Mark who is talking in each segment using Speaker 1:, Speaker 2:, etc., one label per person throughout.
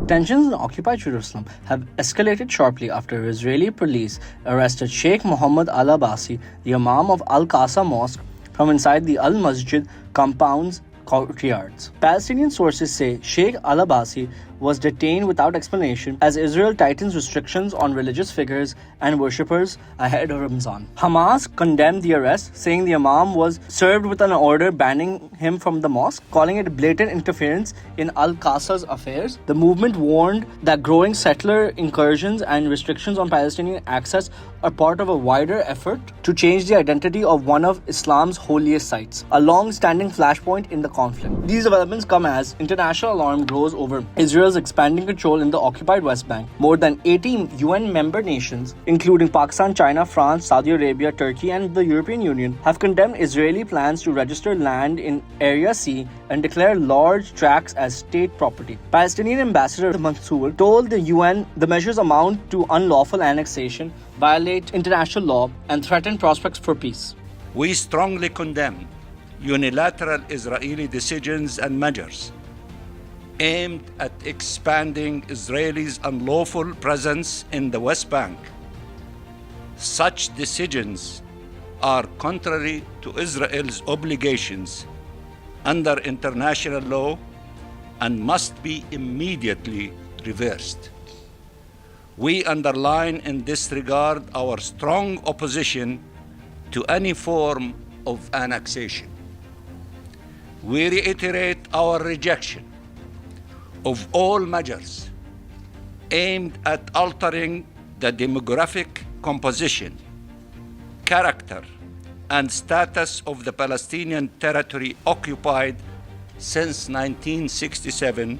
Speaker 1: Tensions in occupied Jerusalem have escalated sharply after Israeli police arrested Sheikh Mohammed al-Abbasi, the Imam of Al-Aqsa Mosque, from inside the Al-Masjid compound's courtyards. Palestinian sources say Sheikh al-Abbasi was detained without explanation as Israel tightens restrictions on religious figures and worshippers ahead of Ramzan. Hamas condemned the arrest, saying the Imam was served with an order banning him from the mosque, calling it blatant interference in Al-Aqsa's affairs. The movement warned that growing settler incursions and restrictions on Palestinian access are part of a wider effort to change the identity of one of Islam's holiest sites, a long-standing flashpoint in the conflict. These developments come as international alarm grows over Israel's expanding control in the occupied West Bank. More than 80 UN member nations, including Pakistan, China, France, Saudi Arabia, Turkey, and the European Union, have condemned Israeli plans to register land in Area C and declare large tracts as state property. Palestinian Ambassador Mansour told the UN the measures amount to unlawful annexation, violate international law, and threaten prospects for peace.
Speaker 2: We strongly condemn unilateral Israeli decisions and measures aimed at expanding Israel's unlawful presence in the West Bank. Such decisions are contrary to Israel's obligations under international law and must be immediately reversed. We underline in this regard our strong opposition to any form of annexation. We reiterate our rejection of all measures aimed at altering the demographic composition, character, and status of the Palestinian territory occupied since 1967,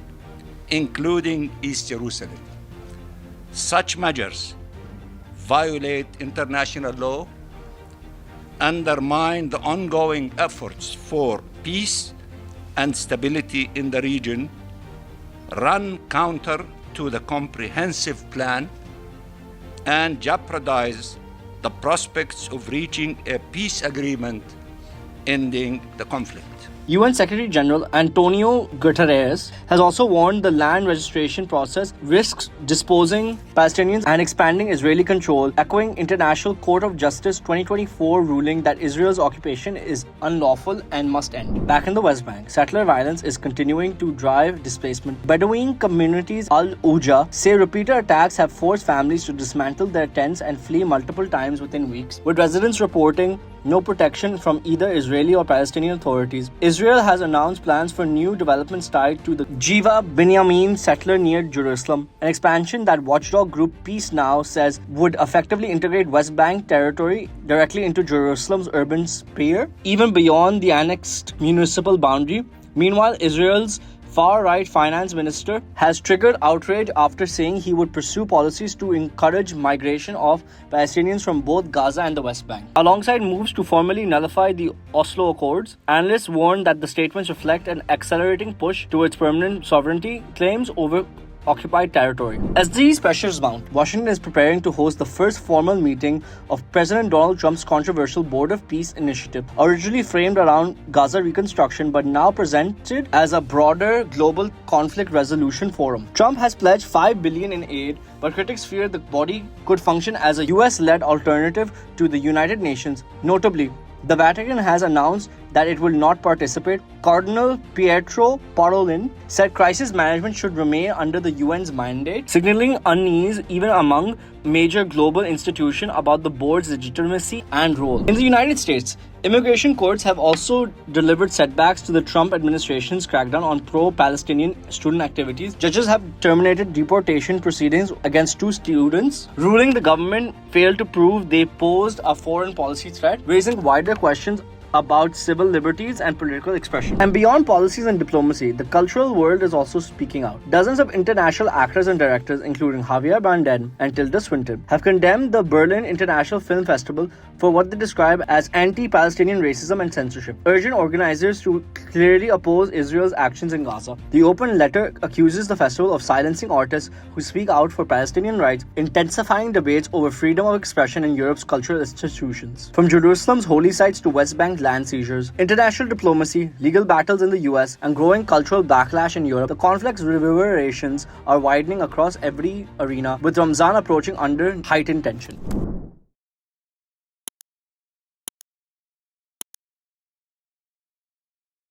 Speaker 2: including East Jerusalem. Such measures violate international law, undermine the ongoing efforts for peace and stability in the region, run counter to the comprehensive plan, and jeopardize the prospects of reaching a peace agreement ending the conflict.
Speaker 1: UN Secretary General Antonio Guterres has also warned the land registration process risks disposing Palestinians and expanding Israeli control, echoing International Court of Justice 2024 ruling that Israel's occupation is unlawful and must end. Back in the West Bank, settler violence is continuing to drive displacement. Bedouin communities Al-Uja say repeated attacks have forced families to dismantle their tents and flee multiple times within weeks, with residents reporting no protection from either Israeli or Palestinian authorities. Israel has announced plans for new developments tied to the Jiva Binyamin settler near Jerusalem, an expansion that watchdog group Peace Now says would effectively integrate West Bank territory directly into Jerusalem's urban sphere, even beyond the annexed municipal boundary. Meanwhile, Israel's far-right finance minister has triggered outrage after saying he would pursue policies to encourage migration of Palestinians from both Gaza and the West Bank. Alongside moves to formally nullify the Oslo Accords, analysts warn that the statements reflect an accelerating push towards permanent sovereignty claims over occupied territory. As these pressures mount, Washington is preparing to host the first formal meeting of President Donald Trump's controversial Board of Peace initiative, originally framed around Gaza reconstruction but now presented as a broader global conflict resolution forum. Trump has pledged $5 billion in aid, but critics fear the body could function as a US-led alternative to the United Nations. Notably, the Vatican has announced that it will not participate. Cardinal Pietro Parolin said crisis management should remain under the UN's mandate, signaling unease even among major global institutions about the board's legitimacy and role. In the United States, immigration courts have also delivered setbacks to the Trump administration's crackdown on pro-Palestinian student activities. Judges have terminated deportation proceedings against 2 students, ruling the government failed to prove they posed a foreign policy threat, raising wider questions about civil liberties and political expression. And beyond policies and diplomacy, the cultural world is also speaking out. Dozens of international actors and directors, including Javier Bardem and Tilda Swinton, have condemned the Berlin International Film Festival for what they describe as anti-Palestinian racism and censorship, urging organizers to clearly oppose Israel's actions in Gaza. The open letter accuses the festival of silencing artists who speak out for Palestinian rights, intensifying debates over freedom of expression in Europe's cultural institutions. From Jerusalem's holy sites to West Bank land seizures, international diplomacy, legal battles in the US, and growing cultural backlash in Europe, the conflict's reverberations are widening across every arena, with Ramzan approaching under heightened tension.